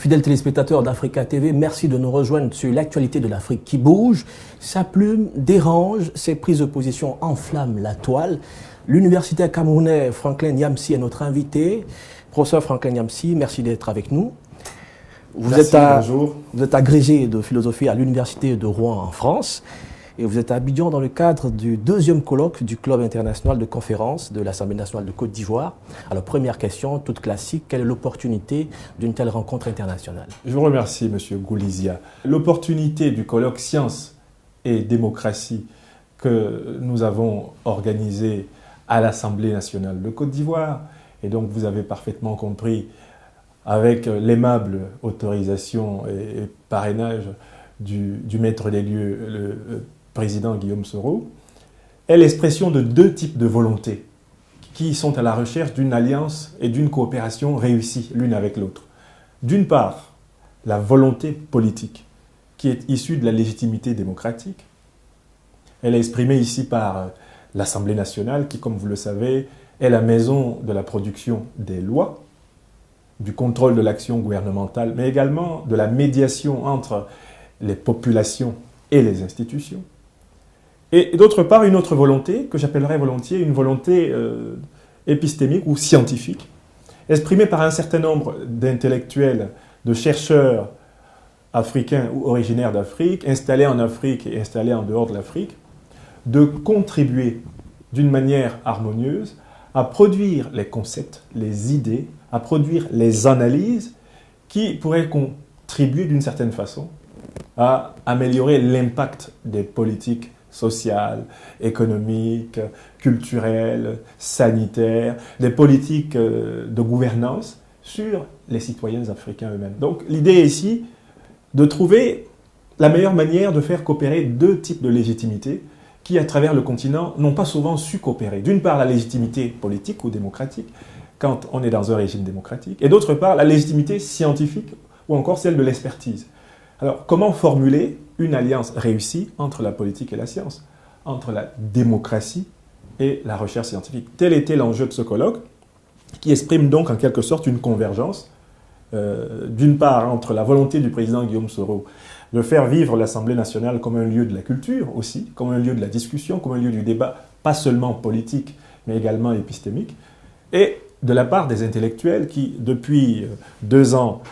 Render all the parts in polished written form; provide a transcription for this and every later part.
Fidèles téléspectateurs d'Africa TV, merci de nous rejoindre sur l'actualité de l'Afrique qui bouge. Sa plume dérange, ses prises de position enflamment la toile. L'universitaire camerounais Franklin Nyamsi est notre invité. Professeur Franklin Nyamsi, merci d'être avec nous. Bonjour. Vous êtes agrégé de philosophie à l'université de Rouen en France. Et vous êtes à Abidjan dans le cadre du deuxième colloque du Club international de conférences de l'Assemblée nationale de Côte d'Ivoire. Alors, première question, toute classique, quelle est l'opportunité d'une telle rencontre internationale? Je vous remercie, Monsieur Goulizia. L'opportunité du colloque Sciences et démocratie que nous avons organisé à l'Assemblée nationale de Côte d'Ivoire, et donc vous avez parfaitement compris, avec l'aimable autorisation et parrainage du maître des lieux, le président Guillaume Soro, est l'expression de deux types de volontés qui sont à la recherche d'une alliance et d'une coopération réussie l'une avec l'autre. D'une part, la volonté politique, qui est issue de la légitimité démocratique. Elle est exprimée ici par l'Assemblée nationale, qui, comme vous le savez, est la maison de la production des lois, du contrôle de l'action gouvernementale, mais également de la médiation entre les populations et les institutions. Et d'autre part, une autre volonté, que j'appellerais volontiers une volonté épistémique ou scientifique, exprimée par un certain nombre d'intellectuels, de chercheurs africains ou originaires d'Afrique, installés en Afrique et installés en dehors de l'Afrique, de contribuer d'une manière harmonieuse à produire les concepts, les idées, à produire les analyses qui pourraient contribuer d'une certaine façon à améliorer l'impact des politiques sociales, économiques, culturelles, sanitaires, des politiques de gouvernance sur les citoyens africains eux-mêmes. Donc l'idée est ici de trouver la meilleure manière de faire coopérer deux types de légitimité qui, à travers le continent, n'ont pas souvent su coopérer. D'une part, la légitimité politique ou démocratique, quand on est dans un régime démocratique, et d'autre part, la légitimité scientifique ou encore celle de l'expertise. Alors, comment formuler une alliance réussie entre la politique et la science, entre la démocratie et la recherche scientifique? Tel était l'enjeu de ce colloque, qui exprime donc en quelque sorte une convergence, d'une part entre la volonté du président Guillaume Soro de faire vivre l'Assemblée nationale comme un lieu de la culture aussi, comme un lieu de la discussion, comme un lieu du débat, pas seulement politique, mais également épistémique, et de la part des intellectuels qui, depuis 2 ans,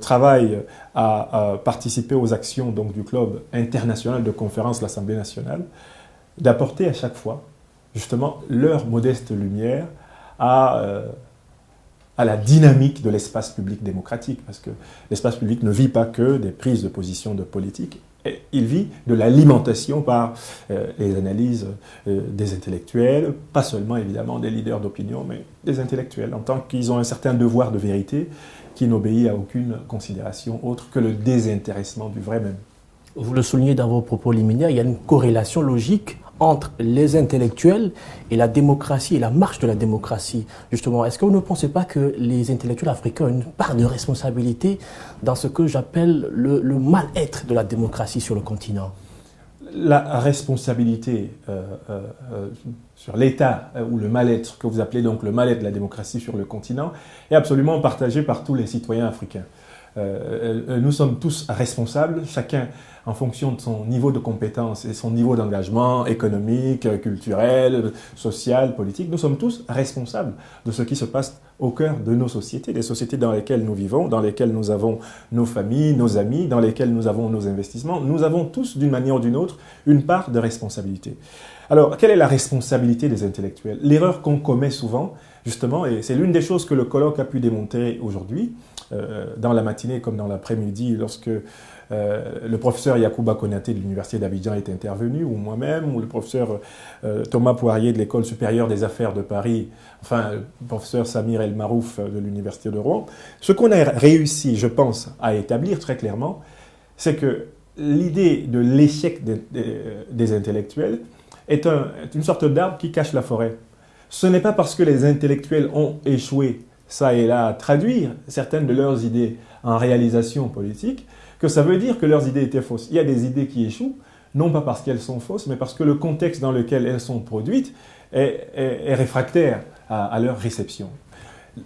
travaillent à participer aux actions donc, du Club international de conférences de l'Assemblée nationale, d'apporter à chaque fois, justement, leur modeste lumière à la dynamique de l'espace public démocratique, parce que l'espace public ne vit pas que des prises de position de politique, il vit de l'alimentation par les analyses des intellectuels, pas seulement évidemment des leaders d'opinion, mais des intellectuels, en tant qu'ils ont un certain devoir de vérité qui n'obéit à aucune considération autre que le désintéressement du vrai même. Vous le soulignez dans vos propos liminaires, il y a une corrélation logique entre les intellectuels et la démocratie et la marche de la démocratie. Justement, est-ce que vous ne pensez pas que les intellectuels africains ont une part de responsabilité dans ce que j'appelle le mal-être de la démocratie sur le continent? La responsabilité sur l'état ou le mal-être, que vous appelez donc le mal-être de la démocratie sur le continent, est absolument partagée par tous les citoyens africains. Nous sommes tous responsables, chacun en fonction de son niveau de compétence et son niveau d'engagement économique, culturel, social, politique. Nous sommes tous responsables de ce qui se passe au cœur de nos sociétés, des sociétés dans lesquelles nous vivons, dans lesquelles nous avons nos familles, nos amis, dans lesquelles nous avons nos investissements. Nous avons tous, d'une manière ou d'une autre, une part de responsabilité. Alors, quelle est la responsabilité des intellectuels? L'erreur qu'on commet souvent, justement, et c'est l'une des choses que le colloque a pu démontrer aujourd'hui, dans la matinée comme dans l'après-midi, lorsque le professeur Yacouba Konaté de l'Université d'Abidjan est intervenu, ou moi-même, ou le professeur Thomas Poirier de l'École supérieure des affaires de Paris, enfin le professeur Samir El Marouf de l'Université de Rouen. Ce qu'on a réussi, je pense, à établir très clairement, c'est que l'idée de l'échec des intellectuels est une sorte d'arbre qui cache la forêt. Ce n'est pas parce que les intellectuels ont échoué ça et là à traduire certaines de leurs idées en réalisation politique que ça veut dire que leurs idées étaient fausses. Il y a des idées qui échouent, non pas parce qu'elles sont fausses, mais parce que le contexte dans lequel elles sont produites est réfractaire à leur réception.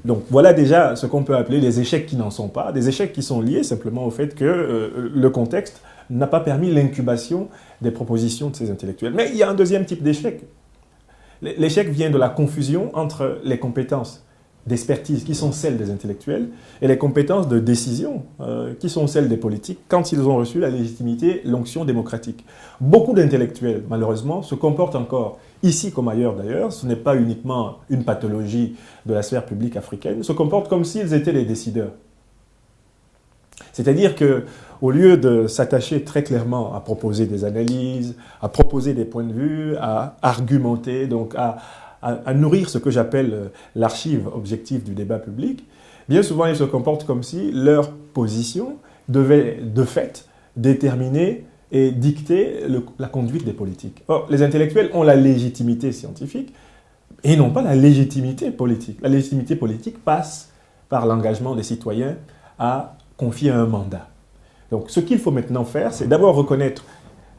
Donc voilà déjà ce qu'on peut appeler les échecs qui n'en sont pas, des échecs qui sont liés simplement au fait que le contexte n'a pas permis l'incubation des propositions de ces intellectuels. Mais il y a un deuxième type d'échec. L'échec vient de la confusion entre les compétences d'expertise qui sont celles des intellectuels et les compétences de décision qui sont celles des politiques quand ils ont reçu la légitimité, l'onction démocratique. Beaucoup d'intellectuels, malheureusement, se comportent encore, ici comme ailleurs d'ailleurs, ce n'est pas uniquement une pathologie de la sphère publique africaine, se comportent comme s'ils étaient les décideurs. C'est-à-dire qu'au lieu de s'attacher très clairement à proposer des analyses, à proposer des points de vue, à argumenter, donc à nourrir ce que j'appelle l'archive objective du débat public, bien souvent ils se comportent comme si leur position devait de fait déterminer et dicter la conduite des politiques. Or, les intellectuels ont la légitimité scientifique et non pas la légitimité politique. La légitimité politique passe par l'engagement des citoyens à confier un mandat. Donc ce qu'il faut maintenant faire, c'est d'abord reconnaître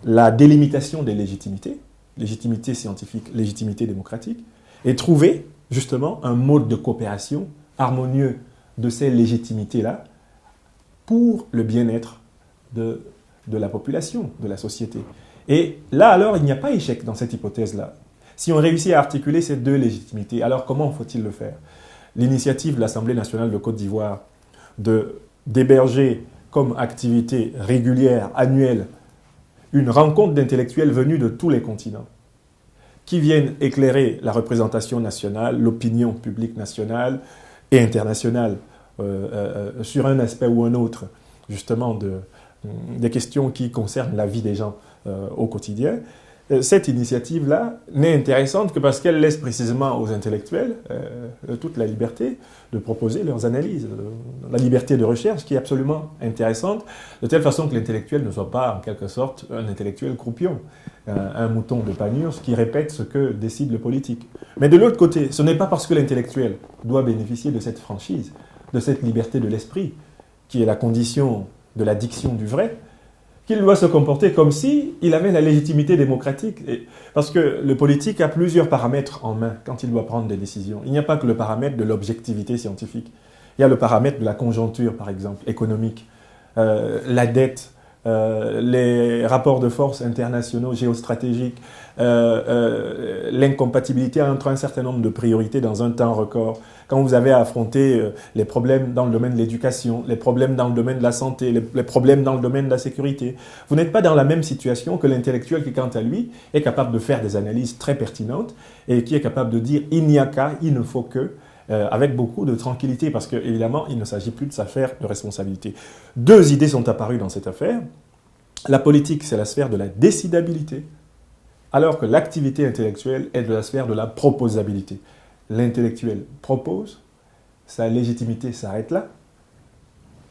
la délimitation des légitimités, légitimité scientifique, légitimité démocratique, et trouver justement un mode de coopération harmonieux de ces légitimités-là pour le bien-être de la population, de la société. Et là, alors, il n'y a pas échec dans cette hypothèse-là. Si on réussit à articuler ces deux légitimités, alors comment faut-il le faire? L'initiative de l'Assemblée nationale de Côte d'Ivoire d'héberger comme activité régulière, annuelle, une rencontre d'intellectuels venus de tous les continents, qui viennent éclairer la représentation nationale, l'opinion publique nationale et internationale sur un aspect ou un autre, justement, des questions qui concernent la vie des gens au quotidien. Cette initiative-là n'est intéressante que parce qu'elle laisse précisément aux intellectuels toute la liberté de proposer leurs analyses, la liberté de recherche qui est absolument intéressante, de telle façon que l'intellectuel ne soit pas en quelque sorte un intellectuel croupion, un mouton de Panurge qui répète ce que décide le politique. Mais de l'autre côté, ce n'est pas parce que l'intellectuel doit bénéficier de cette franchise, de cette liberté de l'esprit, qui est la condition de la diction du vrai, qu'il doit se comporter comme s'il avait la légitimité démocratique. Parce que le politique a plusieurs paramètres en main quand il doit prendre des décisions. Il n'y a pas que le paramètre de l'objectivité scientifique. Il y a le paramètre de la conjoncture, par exemple, économique, la dette, les rapports de force internationaux, géostratégiques, l'incompatibilité entre un certain nombre de priorités dans un temps record. Quand vous avez à affronter les problèmes dans le domaine de l'éducation, les problèmes dans le domaine de la santé, les problèmes dans le domaine de la sécurité, vous n'êtes pas dans la même situation que l'intellectuel qui, quant à lui, est capable de faire des analyses très pertinentes et qui est capable de dire « il n'y a qu'à, il ne faut que », avec beaucoup de tranquillité, parce qu'évidemment, il ne s'agit plus de sa sphère de responsabilité. Deux idées sont apparues dans cette affaire. La politique, c'est la sphère de la décidabilité, alors que l'activité intellectuelle est de la sphère de la proposabilité. L'intellectuel propose, sa légitimité s'arrête là.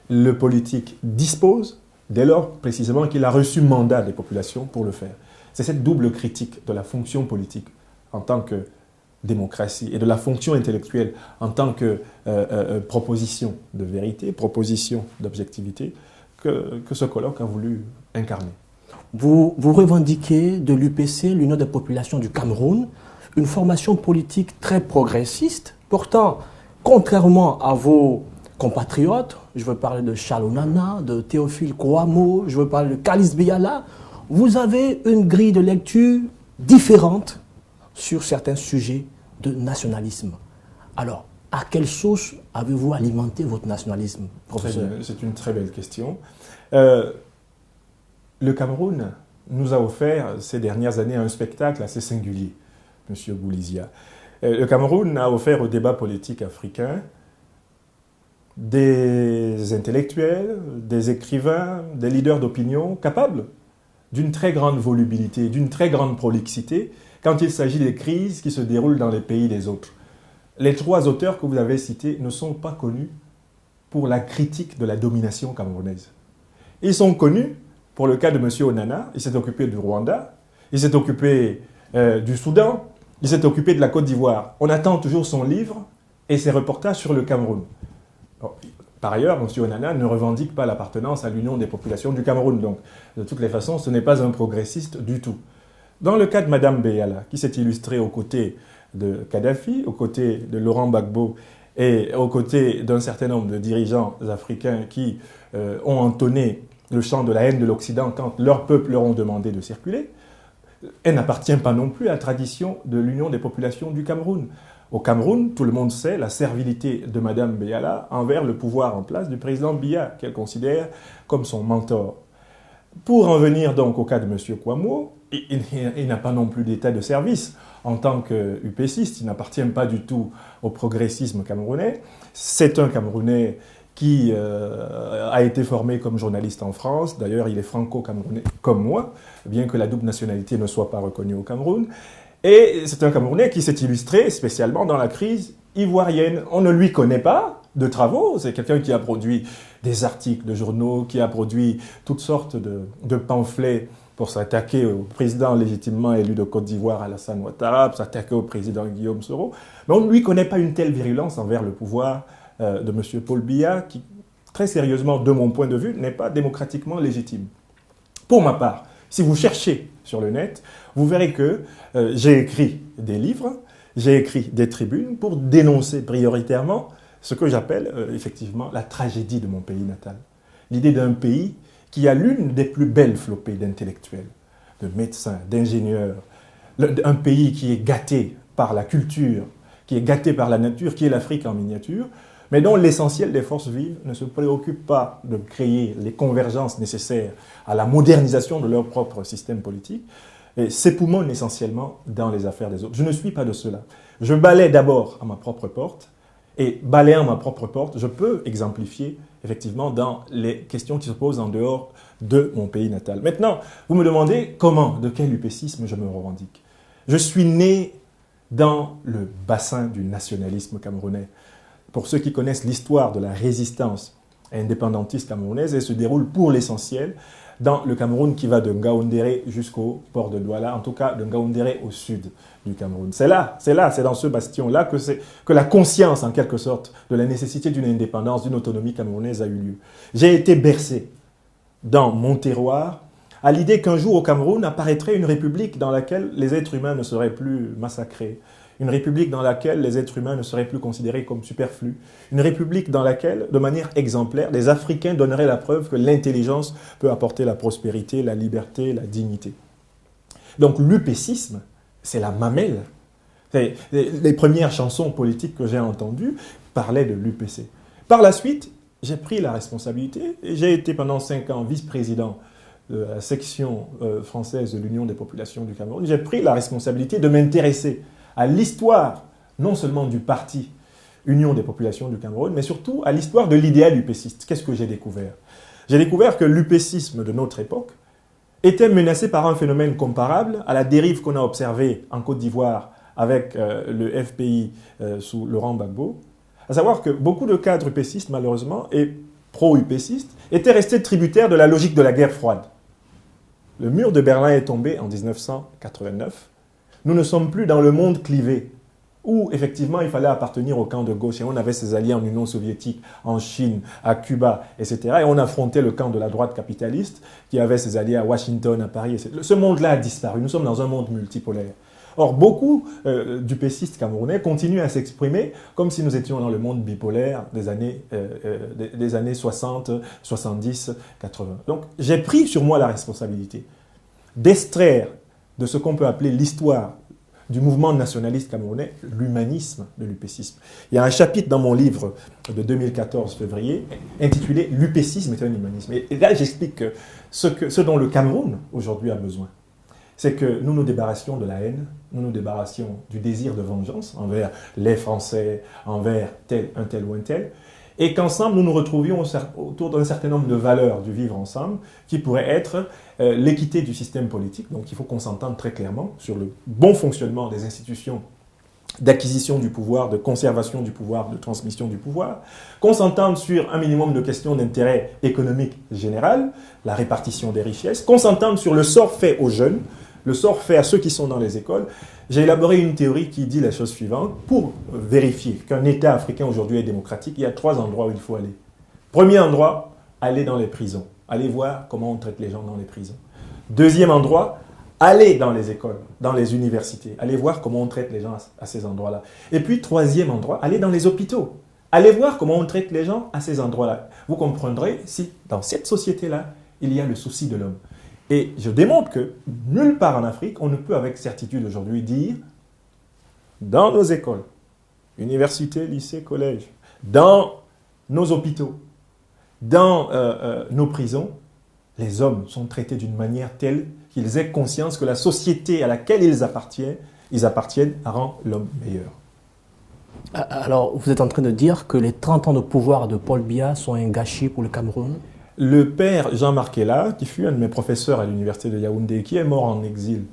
Le politique dispose, dès lors précisément qu'il a reçu mandat des populations pour le faire. C'est cette double critique de la fonction politique en tant que démocratie et de la fonction intellectuelle en tant que proposition de vérité, proposition d'objectivité, que ce colloque a voulu incarner. Vous revendiquez de l'UPC, l'Union des populations du Cameroun, une formation politique très progressiste. Pourtant, contrairement à vos compatriotes, je veux parler de Charles Onana, de Théophile Kouamouo, je veux parler de Kalis Biala, vous avez une grille de lecture différente sur certains sujets de nationalisme. Alors, à quelle sauce avez-vous alimenté votre nationalisme, professeur? C'est une très belle question. Le Cameroun nous a offert ces dernières années un spectacle assez singulier, M. Goulizia. Le Cameroun a offert au débat politique africain des intellectuels, des écrivains, des leaders d'opinion capables d'une très grande volubilité, d'une très grande prolixité quand il s'agit des crises qui se déroulent dans les pays des autres. Les trois auteurs que vous avez cités ne sont pas connus pour la critique de la domination camerounaise. Ils sont connus pour le cas de M. Onana, il s'est occupé du Rwanda, il s'est occupé du Soudan, il s'est occupé de la Côte d'Ivoire. On attend toujours son livre et ses reportages sur le Cameroun. Par ailleurs, M. Onana ne revendique pas l'appartenance à l'Union des populations du Cameroun. Donc, de toutes les façons, ce n'est pas un progressiste du tout. Dans le cas de Mme Beyala, qui s'est illustrée aux côtés de Kadhafi, aux côtés de Laurent Gbagbo et aux côtés d'un certain nombre de dirigeants africains qui ont entonné le chant de la haine de l'Occident quand leurs peuples leur ont demandé de circuler, elle n'appartient pas non plus à la tradition de l'Union des populations du Cameroun. Au Cameroun, tout le monde sait la servilité de Mme Biala envers le pouvoir en place du président Biya, qu'elle considère comme son mentor. Pour en venir donc au cas de M. Kouamouo, il n'a pas non plus d'état de service en tant qu'UPCiste, il n'appartient pas du tout au progressisme camerounais. C'est un Camerounais qui a été formé comme journaliste en France. D'ailleurs, il est franco-camerounais comme moi, bien que la double nationalité ne soit pas reconnue au Cameroun. Et c'est un Camerounais qui s'est illustré spécialement dans la crise ivoirienne. On ne lui connaît pas de travaux. C'est quelqu'un qui a produit des articles de journaux, qui a produit toutes sortes de pamphlets pour s'attaquer au président légitimement élu de Côte d'Ivoire, Alassane Ouattara, pour s'attaquer au président Guillaume Soro. Mais on ne lui connaît pas une telle virulence envers le pouvoir de M. Paul Biya, qui, très sérieusement, de mon point de vue, n'est pas démocratiquement légitime. Pour ma part, si vous cherchez sur le net, vous verrez que j'ai écrit des livres, j'ai écrit des tribunes pour dénoncer prioritairement ce que j'appelle effectivement la tragédie de mon pays natal. L'idée d'un pays qui a l'une des plus belles flopées d'intellectuels, de médecins, d'ingénieurs, un pays qui est gâté par la culture, qui est gâté par la nature, qui est l'Afrique en miniature, mais dont l'essentiel des forces vives ne se préoccupe pas de créer les convergences nécessaires à la modernisation de leur propre système politique, et s'époumonnent essentiellement dans les affaires des autres. Je ne suis pas de cela. Je balaie d'abord à ma propre porte, et balayant ma propre porte, je peux exemplifier effectivement dans les questions qui se posent en dehors de mon pays natal. Maintenant, vous me demandez comment, de quel upécisme je me revendique. Je suis né dans le bassin du nationalisme camerounais. Pour ceux qui connaissent l'histoire de la résistance indépendantiste camerounaise, elle se déroule pour l'essentiel dans le Cameroun qui va de Ngaoundéré jusqu'au port de Douala, en tout cas de Ngaoundéré au sud du Cameroun. C'est dans ce bastion-là que la conscience, en quelque sorte, de la nécessité d'une indépendance, d'une autonomie camerounaise a eu lieu. J'ai été bercé dans mon terroir à l'idée qu'un jour au Cameroun apparaîtrait une république dans laquelle les êtres humains ne seraient plus massacrés, une république dans laquelle les êtres humains ne seraient plus considérés comme superflus, une république dans laquelle, de manière exemplaire, les Africains donneraient la preuve que l'intelligence peut apporter la prospérité, la liberté, la dignité. Donc l'upécisme, c'est la mamelle. Les premières chansons politiques que j'ai entendues parlaient de l'UPC. Par la suite, j'ai pris la responsabilité et j'ai été pendant 5 ans vice-président de la section française de l'Union des populations du Cameroun. J'ai pris la responsabilité de m'intéresser à l'histoire, non seulement du parti Union des populations du Cameroun, mais surtout à l'histoire de l'idéal upéciste. Qu'est-ce que j'ai découvert? J'ai découvert que l'upécisme de notre époque était menacé par un phénomène comparable à la dérive qu'on a observée en Côte d'Ivoire avec le FPI sous Laurent Gbagbo, à savoir que beaucoup de cadres upécistes, malheureusement, et pro-upécistes, étaient restés tributaires de la logique de la guerre froide. Le mur de Berlin est tombé en 1989. Nous ne sommes plus dans le monde clivé, où effectivement il fallait appartenir au camp de gauche, et on avait ses alliés en Union soviétique, en Chine, à Cuba, etc. Et on affrontait le camp de la droite capitaliste, qui avait ses alliés à Washington, à Paris, etc. Ce monde-là a disparu, nous sommes dans un monde multipolaire. Or, beaucoup d'upécistes camerounais continuent à s'exprimer comme si nous étions dans le monde bipolaire des années 60, 70, 80. Donc, j'ai pris sur moi la responsabilité d'extraire de ce qu'on peut appeler l'histoire du mouvement nationaliste camerounais, l'humanisme de l'upécisme. Il y a un chapitre dans mon livre de 2014, février, intitulé « L'upécisme est un humanisme ». Et là, j'explique que ce dont le Cameroun aujourd'hui a besoin, c'est que nous nous débarrassions de la haine, nous nous débarrassions du désir de vengeance envers les Français, envers un tel ou un tel, et qu'ensemble nous nous retrouvions autour d'un certain nombre de valeurs du vivre ensemble qui pourraient être l'équité du système politique. Donc il faut qu'on s'entende très clairement sur le bon fonctionnement des institutions d'acquisition du pouvoir, de conservation du pouvoir, de transmission du pouvoir, qu'on s'entende sur un minimum de questions d'intérêt économique général, la répartition des richesses, qu'on s'entende sur le sort fait aux jeunes, le sort fait à ceux qui sont dans les écoles. J'ai élaboré une théorie qui dit la chose suivante. Pour vérifier qu'un État africain aujourd'hui est démocratique, il y a 3 endroits où il faut aller. Premier endroit, aller dans les prisons. Aller voir comment on traite les gens dans les prisons. Deuxième endroit, Allez dans les écoles, dans les universités, allez voir comment on traite les gens à ces endroits-là. Et puis, troisième endroit, allez dans les hôpitaux. Allez voir comment on traite les gens à ces endroits-là. Vous comprendrez si, dans cette société-là, il y a le souci de l'homme. Et je démontre que nulle part en Afrique, on ne peut avec certitude aujourd'hui dire, dans nos écoles, universités, lycées, collèges, dans nos hôpitaux, dans nos prisons, les hommes sont traités d'une manière telle qu'ils aient conscience que la société à laquelle ils appartiennent à rendre l'homme meilleur. Alors, vous êtes en train de dire que les 30 ans de pouvoir de Paul Biya sont un gâchis pour le Cameroun? Le père Jean-Marc Ella, qui fut un de mes professeurs à l'université de Yaoundé, qui est mort en exil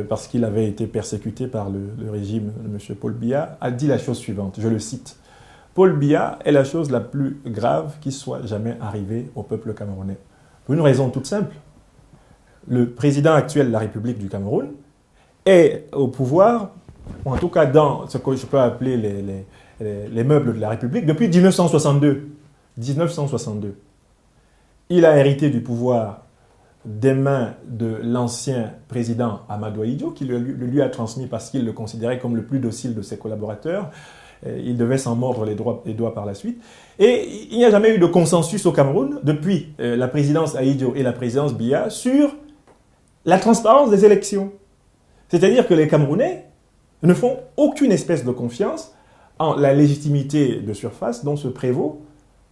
parce qu'il avait été persécuté par le régime de M. Paul Biya, a dit la chose suivante, je le cite. Paul Biya est la chose la plus grave qui soit jamais arrivée au peuple camerounais. Pour une raison toute simple. Le président actuel de la République du Cameroun est au pouvoir, ou en tout cas dans ce que je peux appeler les meubles de la République, depuis 1962. 1962. Il a hérité du pouvoir des mains de l'ancien président Amadou Ahidjo, qui le lui a transmis parce qu'il le considérait comme le plus docile de ses collaborateurs. Il devait s'en mordre les doigts par la suite. Et il n'y a jamais eu de consensus au Cameroun, depuis la présidence Ahidjo et la présidence Biya, sur la transparence des élections. C'est-à-dire que les Camerounais ne font aucune espèce de confiance en la légitimité de surface dont se prévaut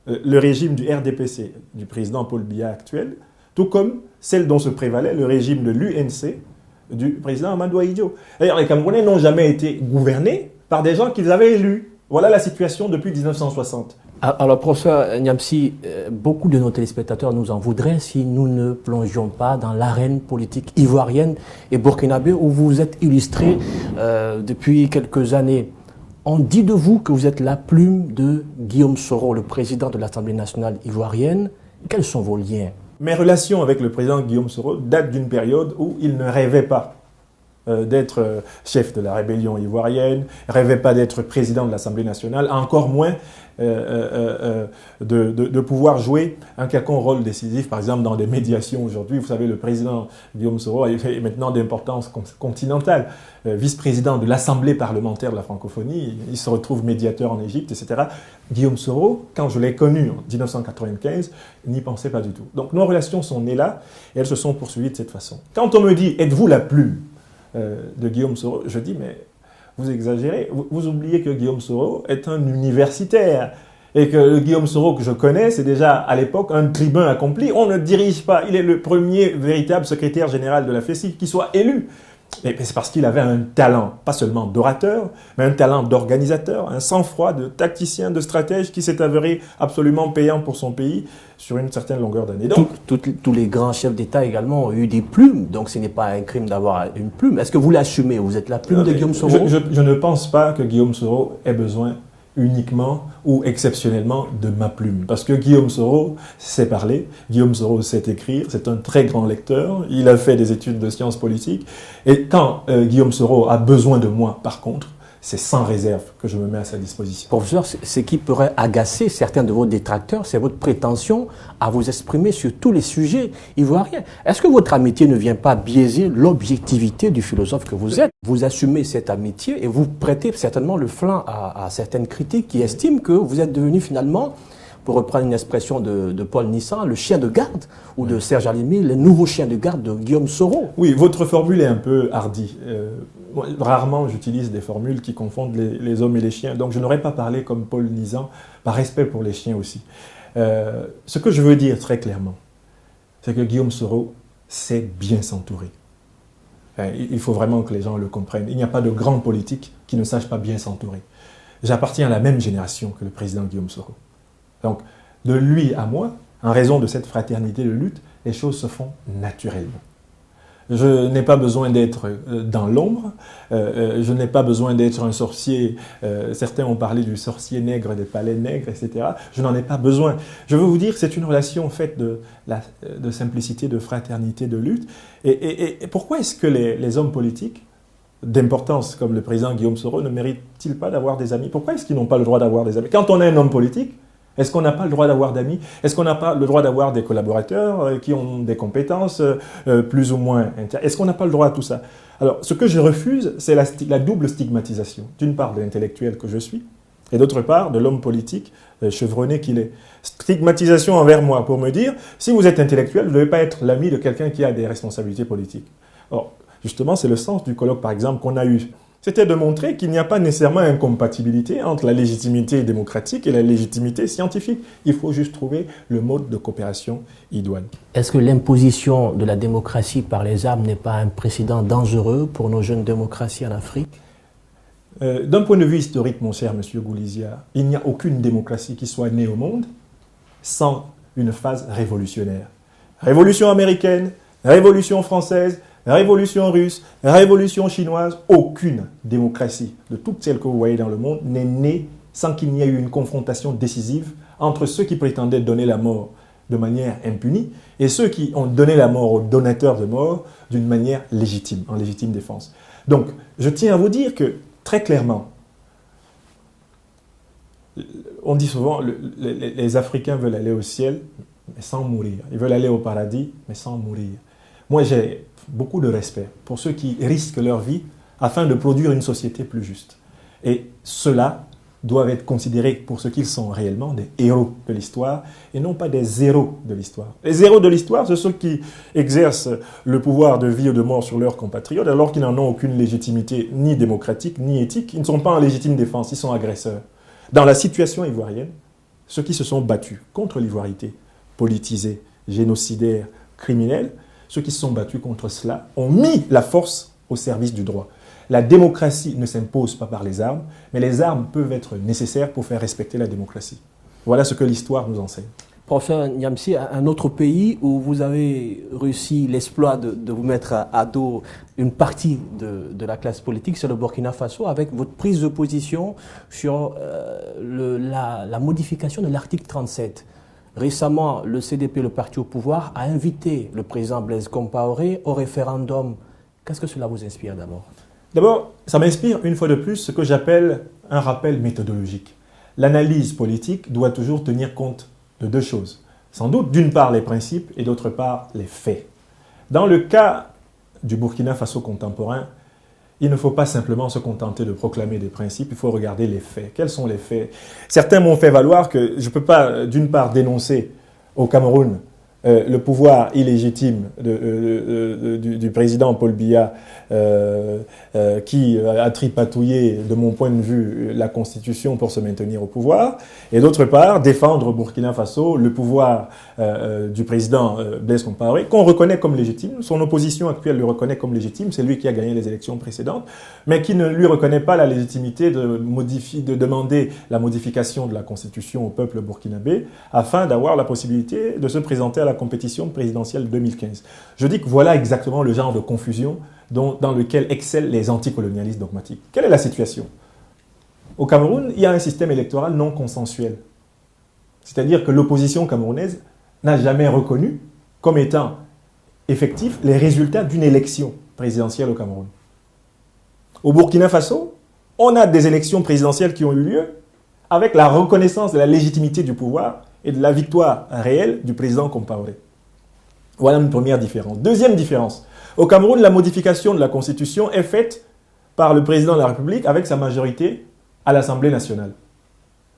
le régime du RDPC, du président Paul Biya actuel, tout comme celle dont se prévalait le régime de l'UNC du président Amadou Ahidjo. D'ailleurs, les Camerounais n'ont jamais été gouvernés par des gens qu'ils avaient élus. Voilà la situation depuis 1960. Alors, professeur Niamsi, beaucoup de nos téléspectateurs nous en voudraient si nous ne plongions pas dans l'arène politique ivoirienne et burkinabé où vous êtes illustré depuis quelques années. On dit de vous que vous êtes la plume de Guillaume Soro, le président de l'Assemblée nationale ivoirienne. Quels sont vos liens? Mes relations avec le président Guillaume Soro datent d'une période où il ne rêvait pas d'être chef de la rébellion ivoirienne, rêvait pas d'être président de l'Assemblée nationale, encore moins de pouvoir jouer un quelconque rôle décisif, par exemple dans des médiations aujourd'hui. Vous savez, le président Guillaume Soro est maintenant d'importance continentale, vice-président de l'Assemblée parlementaire de la francophonie, il se retrouve médiateur en Égypte, etc. Guillaume Soro, quand je l'ai connu en 1995, n'y pensait pas du tout. Donc nos relations sont nées là et elles se sont poursuivies de cette façon. Quand on me dit « êtes-vous la plume ?» de Guillaume Soro, je dis, mais vous exagérez, vous oubliez que Guillaume Soro est un universitaire et que le Guillaume Soro que je connais, c'est déjà à l'époque un tribun accompli. On ne dirige pas, il est le premier véritable secrétaire général de la FESI qui soit élu. Et c'est parce qu'il avait un talent, pas seulement d'orateur, mais un talent d'organisateur, un sang-froid de tacticien, de stratège qui s'est avéré absolument payant pour son pays sur une certaine longueur d'année. Tous les grands chefs d'État également ont eu des plumes, donc ce n'est pas un crime d'avoir une plume. Est-ce que vous l'assumez? Vous êtes la plume de Guillaume Soro? Je ne pense pas que Guillaume Soro ait besoin uniquement ou exceptionnellement de ma plume. Parce que Guillaume Soro sait parler, Guillaume Soro sait écrire, c'est un très grand lecteur, il a fait des études de sciences politiques. Et quand Guillaume Soro a besoin de moi, par contre, c'est sans réserve que je me mets à sa disposition. Professeur, ce qui pourrait agacer certains de vos détracteurs, c'est votre prétention à vous exprimer sur tous les sujets ivoiriens. Est-ce que votre amitié ne vient pas biaiser l'objectivité du philosophe que vous êtes? Vous assumez cette amitié et vous prêtez certainement le flanc à certaines critiques qui estiment que vous êtes devenu finalement, pour reprendre une expression de Paul Nissan, le chien de garde, ou de Serge Alimi, le nouveau chien de garde de Guillaume Soro. Oui, votre formule est un peu hardie. Rarement j'utilise des formules qui confondent les hommes et les chiens, donc je n'aurais pas parlé comme Paul Nissan, par respect pour les chiens aussi. Ce que je veux dire très clairement, c'est que Guillaume Soro sait bien s'entourer. Il faut vraiment que les gens le comprennent. Il n'y a pas de grand politique qui ne sache pas bien s'entourer. J'appartiens à la même génération que le président Guillaume Soro. Donc, de lui à moi, en raison de cette fraternité de lutte, les choses se font naturellement. Je n'ai pas besoin d'être dans l'ombre, je n'ai pas besoin d'être un sorcier, certains ont parlé du sorcier nègre, des palais nègres, etc. Je n'en ai pas besoin. Je veux vous dire, c'est une relation faite de simplicité, de fraternité, de lutte. Et pourquoi est-ce que les hommes politiques d'importance comme le président Guillaume Soro ne méritent-ils pas d'avoir des amis? Pourquoi est-ce qu'ils n'ont pas le droit d'avoir des amis? Quand on est un homme politique, Est-ce qu'on n'a pas le droit d'avoir d'amis? Est-ce qu'on n'a pas le droit d'avoir des collaborateurs qui ont des compétences plus ou moins intéressantes? Est-ce qu'on n'a pas le droit à tout ça? Alors, ce que je refuse, c'est la double stigmatisation. D'une part, de l'intellectuel que je suis, et d'autre part, de l'homme politique chevronné qu'il est. Stigmatisation envers moi pour me dire, si vous êtes intellectuel, vous ne devez pas être l'ami de quelqu'un qui a des responsabilités politiques. Or, justement, c'est le sens du colloque, par exemple, qu'on a eu. C'était de montrer qu'il n'y a pas nécessairement incompatibilité entre la légitimité démocratique et la légitimité scientifique. Il faut juste trouver le mode de coopération idoine. Est-ce que l'imposition de la démocratie par les armes n'est pas un précédent dangereux pour nos jeunes démocraties en Afrique? D'un point de vue historique, mon cher monsieur Goulizia, il n'y a aucune démocratie qui soit née au monde sans une phase révolutionnaire. Révolution américaine, révolution française, révolution russe, révolution chinoise, aucune démocratie de toutes celles que vous voyez dans le monde n'est née sans qu'il n'y ait eu une confrontation décisive entre ceux qui prétendaient donner la mort de manière impunie et ceux qui ont donné la mort aux donateurs de mort d'une manière légitime, en légitime défense. Donc, je tiens à vous dire que, très clairement, on dit souvent les Africains veulent aller au ciel, mais sans mourir. Ils veulent aller au paradis, mais sans mourir. Moi, j'ai beaucoup de respect pour ceux qui risquent leur vie afin de produire une société plus juste. Et ceux-là doivent être considérés pour ce qu'ils sont réellement, des héros de l'histoire, et non pas des zéros de l'histoire. Les héros de l'histoire, c'est ceux qui exercent le pouvoir de vie ou de mort sur leurs compatriotes, alors qu'ils n'en ont aucune légitimité ni démocratique, ni éthique. Ils ne sont pas en légitime défense, ils sont agresseurs. Dans la situation ivoirienne, ceux qui se sont battus contre l'ivoirité, politisés, génocidaires, criminels, ceux qui se sont battus contre cela ont mis la force au service du droit. La démocratie ne s'impose pas par les armes, mais les armes peuvent être nécessaires pour faire respecter la démocratie. Voilà ce que l'histoire nous enseigne. Professeur Niamsi, un autre pays où vous avez réussi l'exploit de vous mettre à dos une partie de la classe politique, c'est le Burkina Faso, avec votre prise de position sur la modification de l'article 37. Récemment, le CDP, le parti au pouvoir, a invité le président Blaise Compaoré au référendum. Qu'est-ce que cela vous inspire d'abord? D'abord, ça m'inspire une fois de plus ce que j'appelle un rappel méthodologique. L'analyse politique doit toujours tenir compte de deux choses. Sans doute, d'une part, les principes et d'autre part, les faits. Dans le cas du Burkina Faso contemporain, il ne faut pas simplement se contenter de proclamer des principes, il faut regarder les faits. Quels sont les faits? Certains m'ont fait valoir que je ne peux pas, d'une part, dénoncer au Cameroun le pouvoir illégitime du président Paul Biya qui a tripatouillé, de mon point de vue, la Constitution pour se maintenir au pouvoir, et d'autre part, défendre au Burkina Faso le pouvoir du président Blaise Compaoré, qu'on reconnaît comme légitime. Son opposition actuelle le reconnaît comme légitime, c'est lui qui a gagné les élections précédentes, mais qui ne lui reconnaît pas la légitimité de demander la modification de la Constitution au peuple burkinabé afin d'avoir la possibilité de se présenter à la compétition présidentielle 2015. Je dis que voilà exactement le genre de confusion dans lequel excellent les anticolonialistes dogmatiques. Quelle est la situation? Au Cameroun, il y a un système électoral non consensuel. C'est-à-dire que l'opposition camerounaise n'a jamais reconnu comme étant effectifs les résultats d'une élection présidentielle au Cameroun. Au Burkina Faso, on a des élections présidentielles qui ont eu lieu avec la reconnaissance de la légitimité du pouvoir et de la victoire réelle du président Compaoré. Voilà une première différence. Deuxième différence. Au Cameroun, la modification de la Constitution est faite par le président de la République avec sa majorité à l'Assemblée nationale.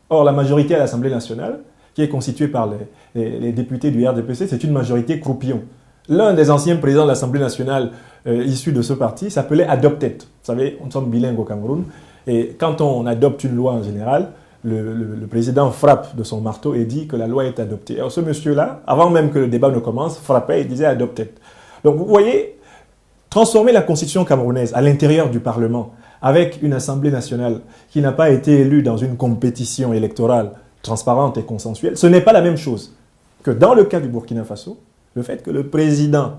Or, la majorité à l'Assemblée nationale, qui est constituée par les députés du RDPC, c'est une majorité croupion. L'un des anciens présidents de l'Assemblée nationale issus de ce parti s'appelait Adopted. Vous savez, on sommes bilingues au Cameroun. Et quand on adopte une loi en général, le président frappe de son marteau et dit que la loi est adoptée. Alors ce monsieur-là, avant même que le débat ne commence, frappait et disait adopted. Donc vous voyez, transformer la constitution camerounaise à l'intérieur du Parlement avec une Assemblée nationale qui n'a pas été élue dans une compétition électorale transparente et consensuelle, ce n'est pas la même chose que dans le cas du Burkina Faso, le fait que le président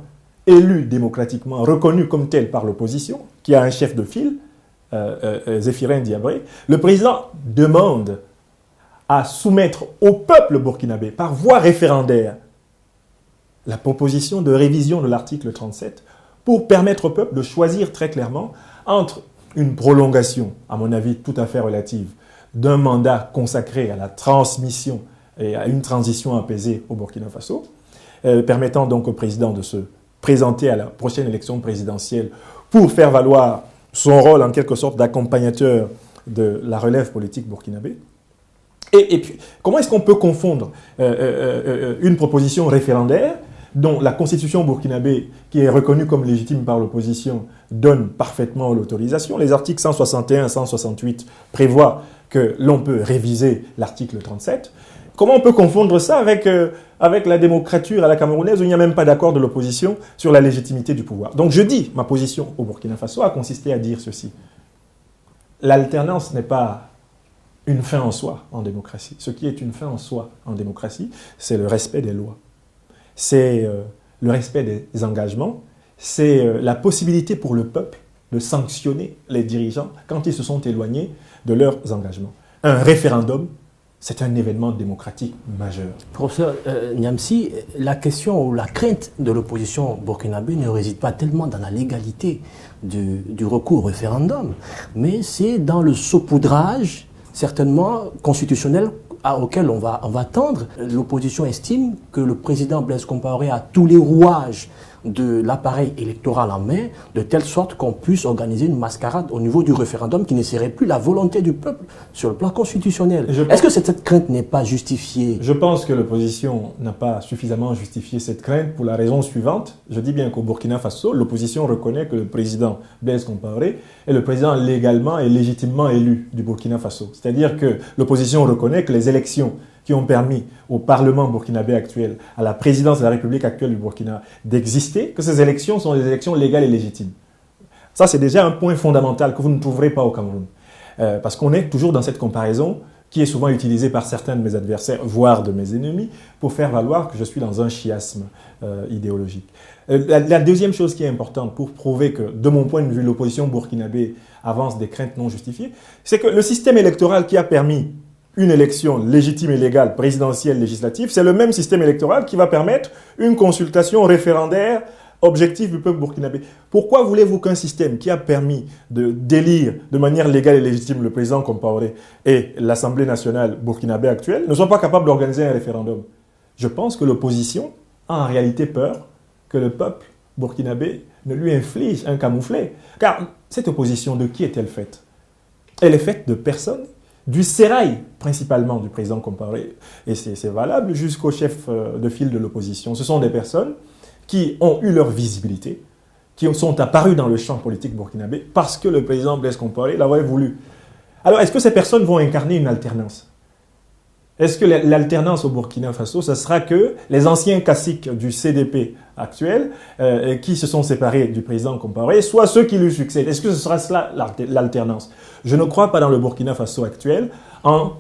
élu démocratiquement, reconnu comme tel par l'opposition, qui a un chef de file, Zéphirin Diabré, le président demande à soumettre au peuple burkinabé, par voie référendaire, la proposition de révision de l'article 37 pour permettre au peuple de choisir très clairement entre une prolongation, à mon avis tout à fait relative, d'un mandat consacré à la transmission et à une transition apaisée au Burkina Faso, permettant donc au président de se présenter à la prochaine élection présidentielle pour faire valoir son rôle en quelque sorte d'accompagnateur de la relève politique burkinabé. Et puis, comment est-ce qu'on peut confondre une proposition référendaire dont la constitution burkinabé, qui est reconnue comme légitime par l'opposition, donne parfaitement l'autorisation. Les articles 161 et 168 prévoient que l'on peut réviser l'article 37. Comment on peut confondre ça avec la démocrature à la camerounaise où il n'y a même pas d'accord de l'opposition sur la légitimité du pouvoir? Donc je dis, ma position au Burkina Faso a consisté à dire ceci. L'alternance n'est pas une fin en soi en démocratie. Ce qui est une fin en soi en démocratie, c'est le respect des lois. C'est le respect des engagements, c'est la possibilité pour le peuple de sanctionner les dirigeants quand ils se sont éloignés de leurs engagements. Un référendum, c'est un événement démocratique majeur. Professeur Niamsi, la question ou la crainte de l'opposition burkinabé ne réside pas tellement dans la légalité du recours au référendum, mais c'est dans le saupoudrage, certainement constitutionnel, auquel on va tendre. L'opposition estime que le président Blaise Compaoré a tous les rouages de l'appareil électoral en main, de telle sorte qu'on puisse organiser une mascarade au niveau du référendum qui ne serait plus la volonté du peuple sur le plan constitutionnel. Est-ce que cette crainte n'est pas justifiée? Je pense que l'opposition n'a pas suffisamment justifié cette crainte pour la raison suivante. Je dis bien qu'au Burkina Faso, l'opposition reconnaît que le président Blaise Compaoré est le président légalement et légitimement élu du Burkina Faso. C'est-à-dire que l'opposition reconnaît que les élections qui ont permis au Parlement burkinabé actuel, à la présidence de la République actuelle du Burkina d'exister, que ces élections sont des élections légales et légitimes. Ça, c'est déjà un point fondamental que vous ne trouverez pas au Cameroun. Parce qu'on est toujours dans cette comparaison qui est souvent utilisée par certains de mes adversaires, voire de mes ennemis, pour faire valoir que je suis dans un chiasme idéologique. La deuxième chose qui est importante pour prouver que, de mon point de vue, l'opposition burkinabé avance des craintes non justifiées, c'est que le système électoral qui a permis une élection légitime et légale, présidentielle, législative, c'est le même système électoral qui va permettre une consultation référendaire objective du peuple burkinabé. Pourquoi voulez-vous qu'un système qui a permis d'élire de manière légale et légitime le président Compaoré et l'Assemblée nationale burkinabé actuelle ne soit pas capable d'organiser un référendum? Je pense que l'opposition a en réalité peur que le peuple burkinabé ne lui inflige un camouflet. Car cette opposition, de qui est-elle faite? Elle est faite de personnes du sérail, principalement du président Compaoré, et c'est valable jusqu'au chef de file de l'opposition. Ce sont des personnes qui ont eu leur visibilité, qui sont apparues dans le champ politique burkinabé parce que le président Blaise Compaoré l'avait voulu. Alors, est-ce que ces personnes vont incarner une alternance? Est-ce que l'alternance au Burkina Faso, ce sera que les anciens caciques du CDP actuel, qui se sont séparés du président Compaoré, soit ceux qui lui succèdent? Est-ce que ce sera cela l'alternance? Je ne crois pas dans le Burkina Faso actuel en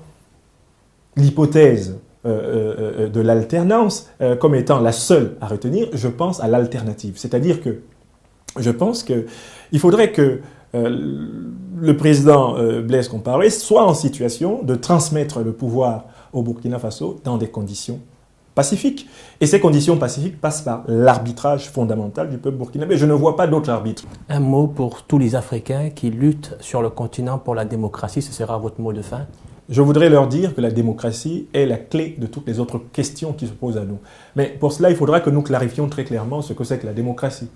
l'hypothèse de l'alternance comme étant la seule à retenir. Je pense à l'alternative. C'est-à-dire que je pense qu'il faudrait que le président Blaise Compaoré soit en situation de transmettre le pouvoir au Burkina Faso dans des conditions pacifiques. Et ces conditions pacifiques passent par l'arbitrage fondamental du peuple burkinabé. Je ne vois pas d'autre arbitre. Un mot pour tous les Africains qui luttent sur le continent pour la démocratie, ce sera votre mot de fin? Je voudrais leur dire que la démocratie est la clé de toutes les autres questions qui se posent à nous. Mais pour cela, il faudra que nous clarifions très clairement ce que c'est que la démocratie.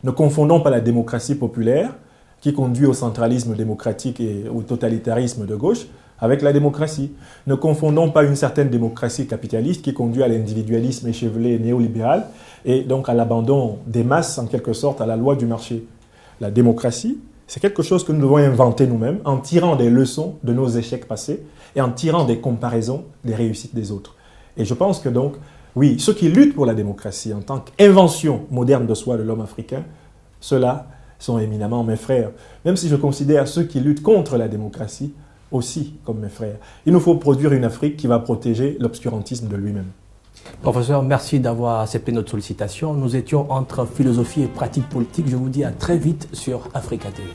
Ne confondons pas la démocratie populaire, qui conduit au centralisme démocratique et au totalitarisme de gauche, avec la démocratie. Ne confondons pas une certaine démocratie capitaliste qui conduit à l'individualisme échevelé néolibéral et donc à l'abandon des masses, en quelque sorte, à la loi du marché. La démocratie, c'est quelque chose que nous devons inventer nous-mêmes en tirant des leçons de nos échecs passés et en tirant des comparaisons des réussites des autres. Et je pense que donc, oui, ceux qui luttent pour la démocratie en tant qu'invention moderne de soi de l'homme africain, ceux-là sont éminemment mes frères. Même si je considère ceux qui luttent contre la démocratie aussi comme mes frères. Il nous faut produire une Afrique qui va protéger l'obscurantisme de lui-même. Professeur, merci d'avoir accepté notre sollicitation. Nous étions entre philosophie et pratique politique. Je vous dis à très vite sur Africa TV.